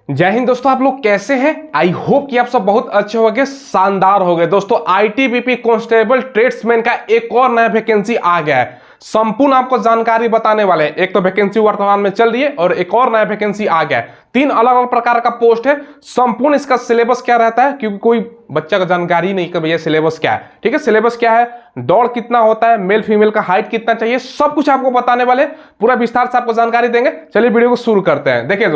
जय हिंद दोस्तों, आप लोग कैसे हैं। आई होप कि आप सब बहुत अच्छे हो गए, शानदार हो गए। दोस्तों आईटीबीपी कांस्टेबल ट्रेड्समैन का एक और नया वैकेंसी आ गया है। संपूर्ण आपको जानकारी बताने वाले हैं। एक तो वैकेंसी वर्तमान में चल रही है और एक और नया वैकेंसी आ गया है। 3 अलग अलग प्रकार का पोस्ट है। संपूर्ण इसका सिलेबस क्या रहता है, क्योंकि कोई बच्चा को जानकारी नहीं कि भैया सिलेबस क्या है। ठीक है, सिलेबस क्या है, दौड़ कितना होता है, मेल फीमेल का हाइट कितना चाहिए, सब कुछ आपको बताने वाले, पूरा विस्तार से आपको जानकारी देंगे। चलिए वीडियो को शुरू करते हैं। देखिए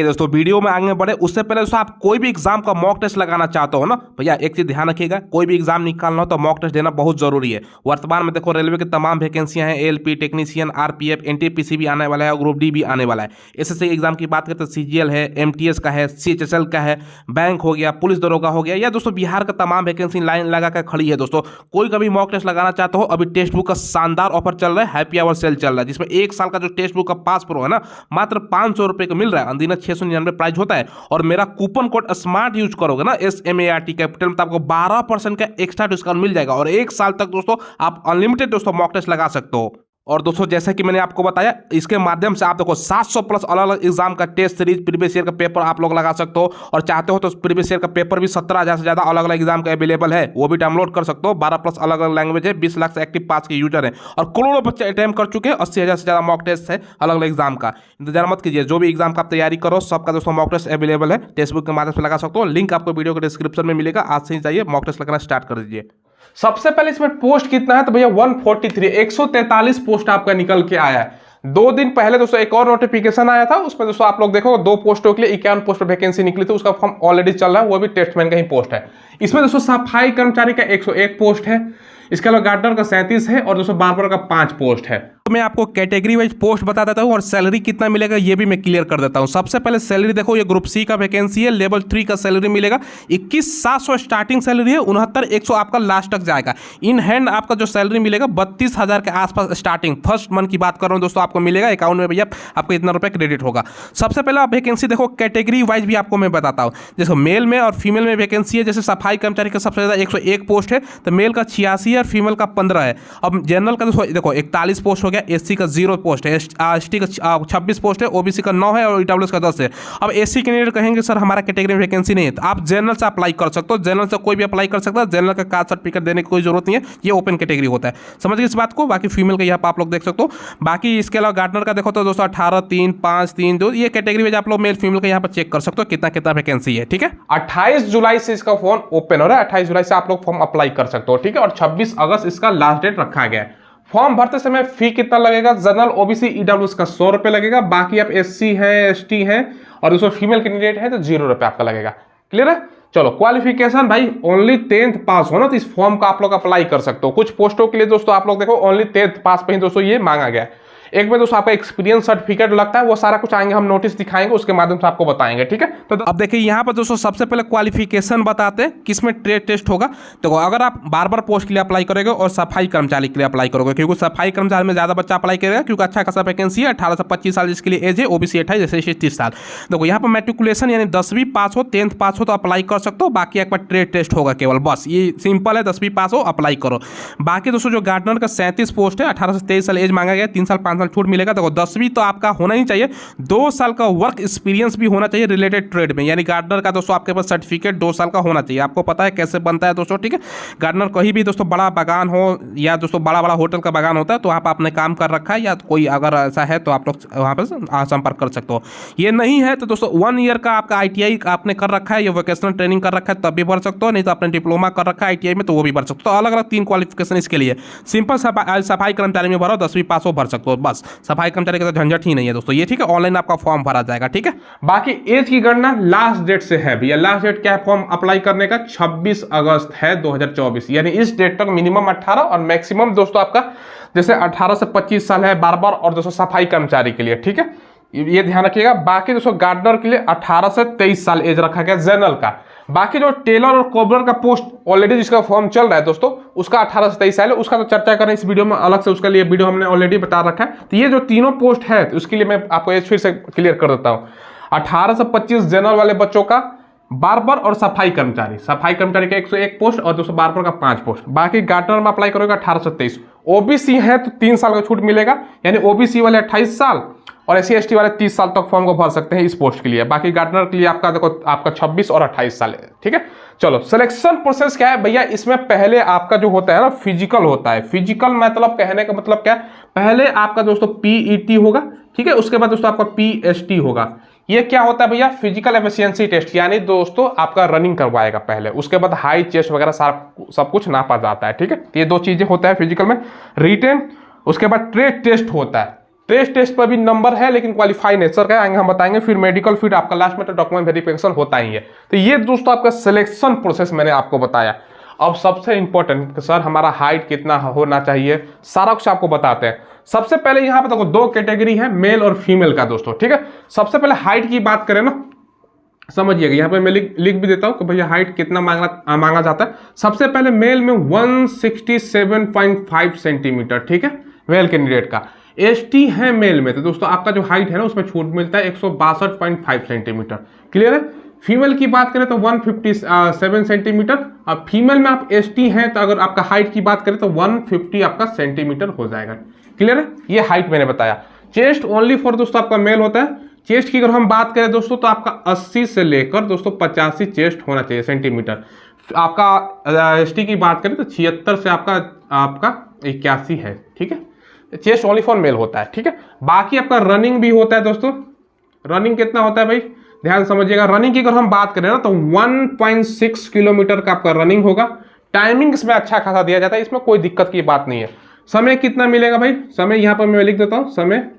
दोस्तों वीडियो में आगे बढ़े उससे पहले दोस्तों आप कोई भी एग्जाम का मॉक टेस्ट लगाना चाहते हो ना भैया, एक चीज ध्यान रखिएगा, कोई भी एग्जाम निकालना हो तो मॉक टेस्ट देना बहुत जरूरी है। वर्तमान में देखो रेलवे की तमाम वैकेंसियां हैं, एलपी टेक्नीशियन, आरपीएफ, एनटीपीसी भी आने वाला है, ग्रुप डी भी आने वाला है। एसएससी एग्जाम की बात करते हैं, सीजीएल है, एमटीएस का है, सीएचएसएल का है, बैंक हो गया, पुलिस दरोगा हो गया, या दोस्तों बिहार का तमाम वैकेंसी लाइन लगा कर खड़ी है। दोस्तों कोई कभी मॉक टेस्ट लगाना चाहते हो, अभी टेक्स्ट बुक का शानदार ऑफर चल रहा है, हैप्पी आवर सेल चल रहा है, जिसमें 1 साल का जो टेक्स्ट बुक का पास प्रो है ना, मात्र 500 रुपए का मिल रहा है। अनदिनत 699 प्राइस होता है और मेरा कूपन कोड स्मार्ट यूज करोगे ना, SMART कैपिटल में, तो आपको 12% का एक्स्ट्रा डिस्काउंट मिल जाएगा और 1 साल तक दोस्तों आप अनलिमिटेड दोस्तों मॉक टेस्ट लगा सकते हो। और दोस्तों जैसे कि मैंने आपको बताया, इसके माध्यम से आप देखो 700 प्लस अलग अलग एग्जाम का टेस्ट सीरीज, प्रीवियस ईयर का पेपर आप लोग लगा सकते हो, और चाहते हो तो प्रीवियस ईयर का पेपर भी 17,000 से ज्यादा अलग अलग एग्जाम का अवेलेबल है, वो भी डाउनलोड कर सकते हो। 12 प्लस अलग अलग लैंग्वेज है, 20 लाख से एक्टिव पास के यूजर है और करोड़ों बच्चे अटेम्प्ट कर चुके हैं। 80,000 से ज्यादा मॉक टेस्ट है अलग अलग एग्जाम का। इंतजार मत कीजिए, जो भी एग्जाम का आप तैयारी करो सबका दोस्तों मॉक टेस्ट अवेलेबल है, टेक्स्ट बुक के माध्यम से लगा सकते हो। लिंक आपको वीडियो के डिस्क्रिप्शन में मिलेगा, आज से ही चाहिए मॉक टेस्ट लगाना स्टार्ट कर दीजिए। सबसे पहले इसमें पोस्ट कितना है तो भैया 143 पोस्ट आपका निकल के आया है। 2 दिन पहले दोस्तों एक और नोटिफिकेशन आया था, उसमें दोस्तों आप लोग देखो 2 पोस्टों के लिए 51 पोस्ट पर वैकेंसी निकली थी, उसका फॉर्म ऑलरेडी चल रहा है, वो भी टेस्टमैन का ही पोस्ट है। इसमें दोस्तों सफाई कर्मचारी का 101 पोस्ट है, इसके अलावा गार्डनर का 37 है और दोस्तों बार्बर का 5 पोस्ट है। तो मैं आपको कैटेगरी वाइज पोस्ट बता देता हूं और सैलरी कितना मिलेगा ये भी मैं क्लियर कर देता हूं। सबसे पहले सैलरी देखो, ये ग्रुप सी का वैकेंसी है, लेवल 3 का सैलरी मिलेगा 21,700 स्टार्टिंग सैलरी है, 69,100 आपका लास्ट तक जाएगा। इन हैंड आपका जो सैलरी मिलेगा 32,000 के आसपास स्टार्टिंग फर्स्ट मंथ की बात कर रहा हूं दोस्तों, आपको मिलेगा अकाउंट में भैया, आपको इतना रुपये क्रेडिट होगा। सबसे पहले आप वैकेंसी देखो, कैटेगरी वाइज भी आपको मैं बताता हूँ। जैसे मेल में और फीमेल में वैकेंसी है, जैसे सफाई कर्मचारी का सबसे ज्यादा 101 पोस्ट है, तो मेल का 86 है और फीमेल का 15 है। अब जनरल का देखो 41 पोस्ट हो गया, एससी का 0 पोस्ट है, एसटी का 26 पोस्ट है, ओबीसी का 9 है और ईडब्ल्यूएस का 10 है। अब एससी कैंडिडेट कहेंगे सर हमारा कैटेगरी में वैकेंसी नहीं है, तो आप जनरल से अप्लाई कर सकते हो, जनरल से कोई भी अप्लाई कर सकता है, जनरल का कास्ट सर्टिफिकेट देने की कोई जरूरत नहीं है, ये ओपन कैटेगरी होता है। समझ गए इस बात को। बाकी फीमेल का यहाँ पर आप लोग देख सकते हो। बाकी इसके अलावा गार्डनर का देखो तो दोस्तों 18, 3, 5, 3, 2, ये कैटेगरी में आप लोग मेल फीमेल का यहाँ पर चेक कर सकते हो कितना कितना वैकेंसी है। ठीक है, 28 जुलाई से इसका फॉर्म ओपन हो रहा है, 28 जुलाई से आप लोग फॉर्म अप्लाई कर सकते हो। ठीक है, और 26 अगस्त इसका लास्ट डेट रखा गया है। फॉर्म भरते समय फी कितना लगेगा, जनरल ओबीसी ईडब्ल्यूएस का 100 रुपए लगेगा, बाकी आप एससी है, एसटी है और उसमें फीमेल कैंडिडेट है तो 0 रुपए आपका लगेगा। क्लियर है। चलो क्वालिफिकेशन भाई ओनली 10th पास हो ना, तो इस फॉर्म का आप लोग अप्लाई कर सकते हो। कुछ पोस्टों के लिए दोस्तों आप लोग देखो ओनली 10th पास पे ही दोस्तों ये मांगा गया है। एक में दोस्तों आपका एक्सपीरियंस सर्टिफिकेट लगता है, वो सारा कुछ आएंगे, हम नोटिस दिखाएंगे, उसके माध्यम से आपको बताएंगे। ठीक है, तो अब देखिए यहाँ पर दोस्तों सबसे पहले क्वालिफिकेशन बताते हैं किसमें ट्रेड टेस्ट होगा। तो अगर आप बार पोस्ट के लिए अप्लाई करोगे और सफाई कर्मचारी के लिए अप्लाई करोगे, क्योंकि सफाई कर्मचारी में ज्यादा बच्चा अप्लाई करेगा, क्योंकि अच्छा खासा वैकेंसी है, 18 से 25 साल जिसके लिए एज है, ओबीसी 28, जैसे 30 साल। देखो यहाँ पर मैट्रिकुलेशन यानी 10वीं पास हो, 10th पास हो तो अप्लाई कर सकते हो, बाकी एक बार ट्रेड टेस्ट होगा केवल, बस ये सिंपल है, 10वीं पास हो अप्लाई करो। बाकी दोस्तों जो गार्डनर का 37 पोस्ट है, 18 से 23 साल एज मांगा गया, 3 साल 5 साल छूट मिलेगा। देखो 10वीं तो आपका होना ही चाहिए, 2 साल का वर्क एक्सपीरियंस भी होना चाहिए रिलेटेड ट्रेड में, यानी गार्डनर का दोस्तों आपके पास सर्टिफिकेट 2 साल का होना चाहिए। आपको पता है कैसे बनता है दोस्तों। ठीक है, गार्डनर कहीं भी दोस्तों बड़ा बागान हो या दोस्तों बड़ा बड़ा होटल का बागान होता है, तो वहाँ पर आपने काम कर रखा है या कोई अगर ऐसा है तो आप लोग वहाँ पर संपर्क कर सकते हो। ये नहीं है तो दोस्तों 1 ईयर का आपका ITI आपने कर रखा है या वोकेशनल ट्रेनिंग कर रखा है तब भी भर सकते हो, नहीं तो आपने डिप्लोमा कर रखा है ITI में तो वो भी भर सकते हो। तो अलग अलग 3 क्वालिफिकेशन इसके लिए। सिंपल सफाई कर्मचारी में भरो, 10वीं पास हो भर सकते हो, बस सफाई कर्मचारी का झंझट ही नहीं है दोस्तों ये। ठीक है, ऑनलाइन आपका फॉर्म भरा जाएगा। ठीक है, बाकी एज की गणना लास्ट डेट से है भैया। लास्ट डेट क्या है फॉर्म अप्लाई करने का, 26 अगस्त है 2024, यानी इस डेट तक मिनिमम 18 और मैक्सिमम दोस्तों आपका जैसे 18 से 25 साल है बार्बर और दोस्तों सफाई कर्मचारी के लिए। ठीक है, ये ध्यान रखिएगा। बाकी दोस्तों गार्डनर के लिए 18 से 23 साल एज रखा गया जनरल का। बाकी जो टेलर और कोबलर का पोस्ट ऑलरेडी जिसका फॉर्म चल रहा है दोस्तों, उसका 18 से 23 साल है, उसका तो चर्चा करें इस वीडियो में अलग से, उसके लिए वीडियो हमने ऑलरेडी बता रखा है। तो ये जो तीनों पोस्ट है तो उसके लिए मैं आपको एज फिर से क्लियर कर देता हूँ। 18 से 25 जनरल वाले बच्चों का, बार्बर और सफाई कर्मचारी का 101 पोस्ट और दोस्तों बार्बर का 5 पोस्ट। बाकी गार्डनर में अप्लाई करोगे 18 से 23। ओबीसी है तो 3 साल का छूट मिलेगा, यानी ओबीसी वाले 28 साल और SC/ST वाले 30 साल तक फॉर्म को भर सकते हैं इस पोस्ट के लिए। बाकी गार्डनर के लिए आपका देखो आपका 26 और 28 साल है, ठीक है। चलो सिलेक्शन प्रोसेस क्या है भैया, इसमें पहले आपका जो होता है ना फिजिकल होता है। फिजिकल मतलब कहने का मतलब क्या है, पहले आपका दोस्तों PET होगा, ठीक है, उसके बाद दोस्तों आपका PST होगा। ये क्या होता है भैया, फिजिकल एफिशिएंसी टेस्ट, यानी दोस्तों आपका रनिंग करवाएगा पहले, उसके बाद हाइट चेस्ट वगैरह सब कुछ नापा जाता है, ठीक है। ये दो चीजें होता है फिजिकल में। रिटन, उसके बाद ट्रेड टेस्ट होता है। ट्रेड टेस्ट पर भी नंबर है लेकिन क्वालिफाई नेचर का आएंगे, हम बताएंगे। फिर मेडिकल, फिर आपका लास्ट में तो डॉक्यूमेंट वेरिफिकेशन होता ही है। तो ये दोस्तों आपका सिलेक्शन प्रोसेस मैंने आपको बताया। अब सबसे इंपॉर्टेंट सर हमारा हाइट कितना होना चाहिए, सारा कुछ आपको बताते हैं। सबसे पहले यहाँ पे देखो दो कैटेगरी है, मेल और फीमेल का दोस्तों, ठीक है। सबसे पहले हाइट की बात करें ना, समझिएगा, यहाँ पे मैं लिख भी देता हूँ कि भैया हाइट कितना मांगा जाता है। सबसे पहले मेल में 167.5 सेंटीमीटर, ठीक है, मेल कैंडिडेट का। ST है मेल में तो दोस्तों आपका जो हाइट है ना उसमें छूट मिलता है 162.5 सेंटीमीटर, क्लियर है। फीमेल की बात करें तो 157 सेंटीमीटर। अब फीमेल में आप ST हैं तो अगर आपका हाइट की बात करें तो 150 आपका सेंटीमीटर हो जाएगा, क्लियर है। ये हाइट मैंने बताया। चेस्ट ओनली फॉर दोस्तों आपका मेल होता है। चेस्ट की अगर हम बात करें दोस्तों तो आपका 80 से लेकर दोस्तों 85 चेस्ट होना चाहिए सेंटीमीटर। आपका ST की बात करें तो 76 से आपका 81 है, ठीक है। चेस्ट ओनली फॉर मेल होता है, ठीक है। बाकी आपका रनिंग भी होता है दोस्तों। रनिंग कितना होता है भाई, ध्यान समझिएगा। रनिंग की अगर हम बात करें ना तो 1.6 किलोमीटर का आपका रनिंग होगा। टाइमिंग इसमें अच्छा खासा दिया जाता है, इसमें कोई दिक्कत की बात नहीं है। समय कितना मिलेगा भाई, समय यहाँ पर मैं लिख देता हूँ। समय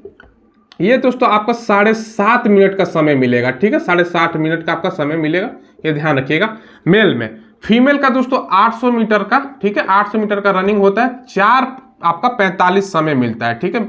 ये दोस्तों आपका 7.5 मिनट का समय मिलेगा, ठीक है, 7.5 मिनट का आपका समय मिलेगा, ये ध्यान रखिएगा मेल में। फीमेल का दोस्तों 800 मीटर का, ठीक है, 800 मीटर का रनिंग होता है। 4 आपका 45 समय मिलता है, ठीक है,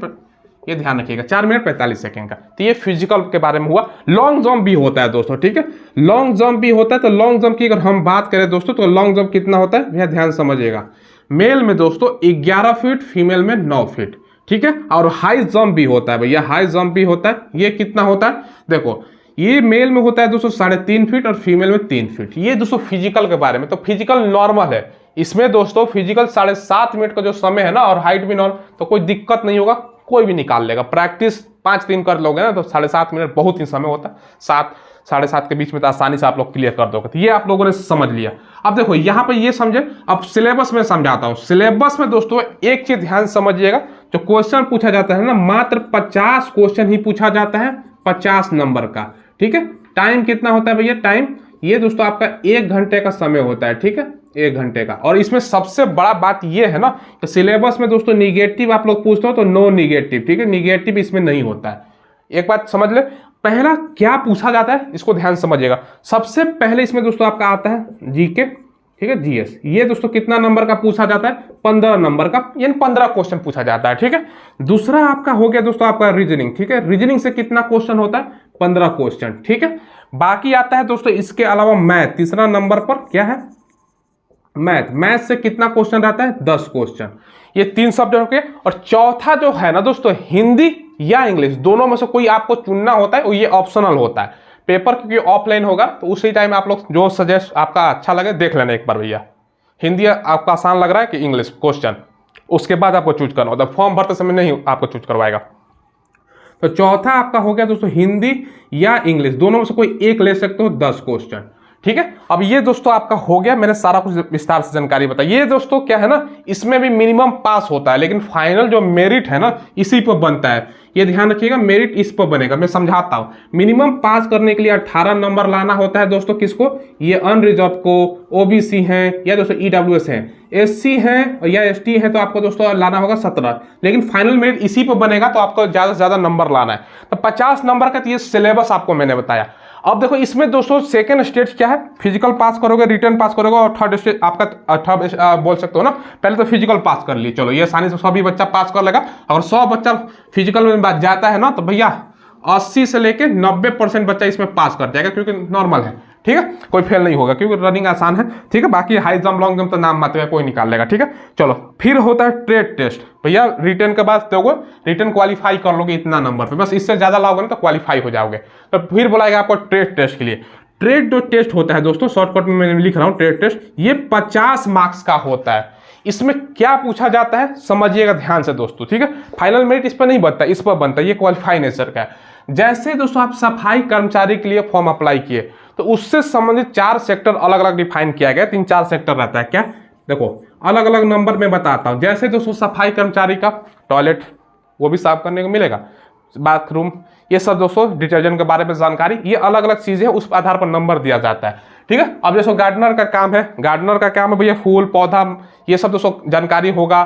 ये ध्यान रखिएगा, 4 मिनट 45 सेकेंड का। तो ये फिजिकल के बारे में हुआ। लॉन्ग जंप भी होता है दोस्तों, ठीक है, लॉन्ग जंप भी होता है। तो लॉन्ग जंप की अगर हम बात करें दोस्तों तो लॉन्ग जंप कितना होता है भैया, ध्यान समझिएगा। मेल में दोस्तों 11 फीट, फीमेल में 9 फीट, ठीक है। और हाई जंप भी होता है भैया, हाई जंप भी होता है। ये कितना होता है देखो, ये मेल में होता है दोस्तों 3.5 फीट और फीमेल में 3 फीट। ये दोस्तों फिजिकल के बारे में। तो फिजिकल नॉर्मल है, इसमें दोस्तों फिजिकल 7.5 मिनट का जो समय है ना, और हाइट भी नॉर्मल, तो कोई दिक्कत नहीं होगा, कोई भी निकाल लेगा। प्रैक्टिस 5 दिन कर लोगे ना तो 7.5 मिनट बहुत ही समय होता है। 7 7.5 के बीच में तो आसानी से आप लोग क्लियर कर दोगे। तो ये आप लोगों ने समझ लिया। अब देखो यहाँ पे ये समझे, अब सिलेबस में समझाता हूँ। सिलेबस में दोस्तों एक चीज ध्यान समझिएगा, जो क्वेश्चन पूछा जाता है ना, मात्र 50 क्वेश्चन ही पूछा जाता है, 50 नंबर का, ठीक है। टाइम कितना होता है भैया, टाइम ये दोस्तों आपका 1 घंटे का समय होता है, ठीक है, 1 घंटे का। और इसमें सबसे बड़ा बात ये है ना कि सिलेबस में दोस्तों निगेटिव आप लोग पूछते हो तो नो निगेटिव, ठीक है, निगेटिव इसमें नहीं होता है। एक बात समझ ले, पहला क्या पूछा जाता है इसको ध्यान समझिएगा। सबसे पहले इसमें दोस्तों आपका आता है जीके, ठीक है, जीएस। ये दोस्तों कितना नंबर का पूछा जाता है, 15 नंबर का, यानी 15 क्वेश्चन पूछा जाता है, ठीक है। दूसरा आपका हो गया दोस्तों आपका रीजनिंग, ठीक है। रीजनिंग से कितना क्वेश्चन होता है, 15 क्वेश्चन, ठीक है। बाकी आता है दोस्तों इसके अलावा मैथ, तीसरा नंबर पर क्या है, मैथ। मैथ से कितना क्वेश्चन रहता है, 10 क्वेश्चन। ये 3 सब्जेक्ट हो गए। और चौथा जो है ना दोस्तों, हिंदी या इंग्लिश, दोनों में से कोई आपको चुनना होता है, ये ऑप्शनल होता है। पेपर क्योंकि ऑफलाइन होगा तो उसी टाइम आप लोग जो सजेस्ट आपका अच्छा लगे देख लेना एक बार भैया। हिंदी आपका आसान लग रहा है कि इंग्लिश क्वेश्चन, उसके बाद आपको चूज करना होता है। फॉर्म भरते समय नहीं आपको चूज करवाएगा। तो चौथा आपका हो गया दोस्तों हिंदी या इंग्लिश, दोनों में से कोई एक ले सकते हो, 10 क्वेश्चन, ठीक है। अब ये दोस्तों आपका हो गया, मैंने सारा कुछ विस्तार से जानकारी बताई। ये दोस्तों क्या है ना, इसमें भी मिनिमम पास होता है, लेकिन फाइनल जो मेरिट है ना इसी पर बनता है। ये ध्यान रखिएगा, मेरिट इस पर बनेगा। मैं समझाता हूं। मिनिमम पास करने के लिए 18 नंबर लाना होता है दोस्तों। किसको, ये अनरिजर्व को, ओबीसी हैं या दोस्तों ईडब्ल्यूएस हैं, एससी हैं या एसटी हैं तो आपको दोस्तों लाना होगा 17। लेकिन फाइनल मेरिट इसी पर बनेगा, तो आपको ज्यादा से ज्यादा नंबर लाना है। तो 50 नंबर का ये सिलेबस आपको मैंने बताया। अब देखो इसमें दोस्तों सेकंड स्टेज क्या है, फिजिकल पास करोगे, रिटर्न पास करोगे, और थर्ड स्टेज आपका थर्ड बोल सकते हो ना। पहले तो फिजिकल पास कर लिए, चलो ये आसानी से सभी बच्चा पास कर लेगा। अगर 100 बच्चा फिजिकल में जाता है ना तो भैया 80 से लेके 90% बच्चा इसमें पास कर जाएगा, क्योंकि नॉर्मल है, ठीक है, कोई फेल नहीं होगा क्योंकि रनिंग आसान है, ठीक है। बाकी हाई जंप लॉन्ग जंप तो नाम मात्र है, कोई निकाल लेगा, ठीक है। चलो फिर होता है ट्रेड टेस्ट। भैया रिटर्न के बाद दोगे, रिटर्न क्वालिफाई कर लोगे इतना नंबर पे, बस इससे ज्यादा लाओगे ना तो क्वालिफाई हो जाओगे। तो फिर बुलाएगा आपको ट्रेड टेस्ट के लिए। ट्रेड जो टेस्ट होता है दोस्तों, शॉर्टकट में मैं लिख रहा हूँ ट्रेड टेस्ट, ये 50 मार्क्स का होता है। इसमें क्या पूछा जाता है समझिएगा ध्यान से दोस्तों, ठीक है। फाइनल मेरिट इस पर नहीं बनता, इस पर बनता है, ये क्वालिफाई नेचर का है। जैसे दोस्तों आप सफाई कर्मचारी के लिए फॉर्म अप्लाई किए तो उससे संबंधित 4 सेक्टर अलग अलग डिफाइन किया गया, 3-4 सेक्टर रहता है। क्या देखो अलग अलग नंबर में बताता हूं। जैसे दोस्तों सफाई कर्मचारी का टॉयलेट वो भी साफ करने को मिलेगा, बाथरूम, ये सब दोस्तों डिटर्जेंट के बारे में जानकारी, ये अलग अलग चीजें उस आधार पर नंबर दिया जाता है, ठीक है। अब जैसे गार्डनर का काम है, गार्डनर का काम है भैया फूल पौधा ये सब दोस्तों जानकारी होगा।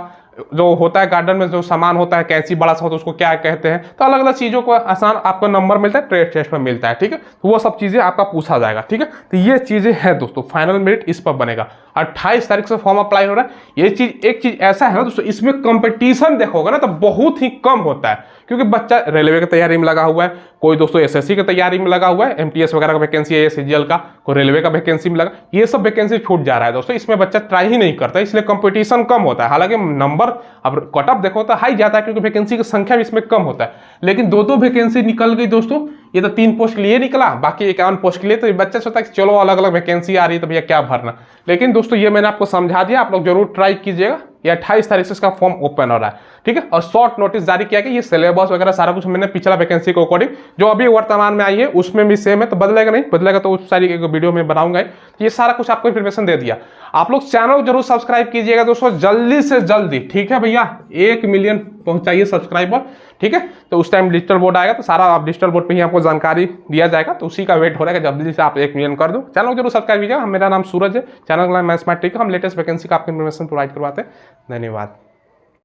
जो होता है गार्डन में जो सामान होता है, कैंची बड़ा सा होता है उसको क्या कहते हैं, तो अलग अलग चीजों को आसान आपको नंबर मिलता है, ट्रेड टेस्ट में मिलता है, ठीक है। तो वो सब चीजें आपका पूछा जाएगा, ठीक है। तो ये चीजें हैं दोस्तों, फाइनल मेरिट इस पर बनेगा। 28 तारीख से फॉर्म अप्लाई हो रहा है। ये चीज एक चीज ऐसा है ना दोस्तों, इसमें कंपटीशन देखोगे ना तो बहुत ही कम होता है, क्योंकि बच्चा रेलवे की तैयारी में लगा हुआ है, कोई दोस्तों एसएससी की तैयारी में लगा हुआ है, एमटीएस वगैरह का वैकेंसी है, सीजीएल का, कोई रेलवे का वैकेंसी में लगा, ये सब वैकेंसी छूट जा रहा है दोस्तों। इसमें बच्चा ट्राई ही नहीं करता, इसलिए कंपटीशन कम होता है। हालांकि नंबर अब कट ऑफ देखो तो हाई जाता है, क्योंकि वैकेंसी की संख्या भी इसमें कम होता है। लेकिन 2-2 वैकेंसी निकल गई दोस्तों, ये तो 3 पोस्ट के लिए निकला, बाकी 51 पोस्ट के लिए, तो बच्चा सोचता है कि चलो अलग अलग वैकेंसी आ रही है तो भैया क्या भरना। लेकिन दोस्तों ये मैंने आपको समझा दिया, आप लोग जरूर ट्राई कीजिएगा। ये 28 तारीख से इसका फॉर्म ओपन हो रहा है, ठीक है। और शॉर्ट नोटिस जारी किया गया, ये सिलेबस वगैरह सारा कुछ मैंने पिछला वैकेंसी के अकॉर्डिंग जो अभी वर्तमान में आई है उसमें भी सेम है, तो बदलेगा नहीं, बदलेगा तो उस सारी एक वीडियो में बनाऊंगा। ये सारा कुछ आपको इन्फॉर्मेशन दे दिया। आप लोग चैनल को जरूर सब्सक्राइब कीजिएगा दोस्तों, जल्दी से जल्दी, ठीक है भैया। 1 मिलियन पहुंचाइए सब्सक्राइबर, ठीक है। तो उस टाइम डिजिटल बोर्ड आएगा तो सारा आप डिजिटल बोर्ड पे ही आपको जानकारी दिया जाएगा, तो उसी का वेट हो रहा है कि जल्दी से आप 1 मिलियन कर दो। चैनल को जरूर सब्सक्राइब कीजिएगा। मेरा नाम सूरज है, चैनल का नाम मैथमेटिक का, हम लेटेस्ट वैकेंसी का आपको इन्फॉर्मेशन प्रोवाइड करवाते हैं। धन्यवाद।